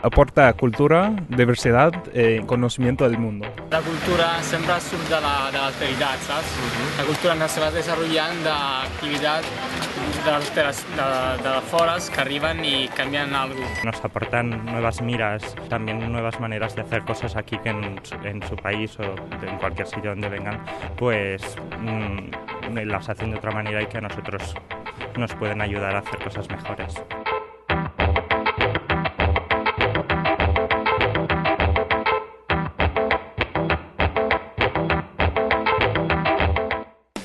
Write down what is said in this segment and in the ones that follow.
Aporta cultura, diversidad y conocimiento del mundo. La cultura sempre surt de l'alteritat, saps? La cultura no se va desenvolupant d'activitats de fora que arriben y cambian algo. Nos aportan nuevas miras, también nuevas maneras de hacer cosas aquí que en su país o en cualquier sitio donde vengan, pues las hacen de otra manera y que a nosotros nos pueden ayudar a hacer cosas mejores.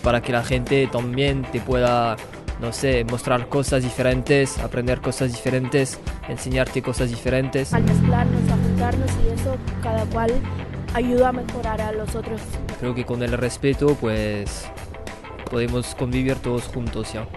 Para que la gente también te pueda, no sé, mostrar cosas diferentes, aprender cosas diferentes, enseñarte cosas diferentes. Al mezclarnos, a juntarnos y eso, cada cual ayuda a mejorar a los otros. Creo que con el respeto, pues, podemos convivir todos juntos ya.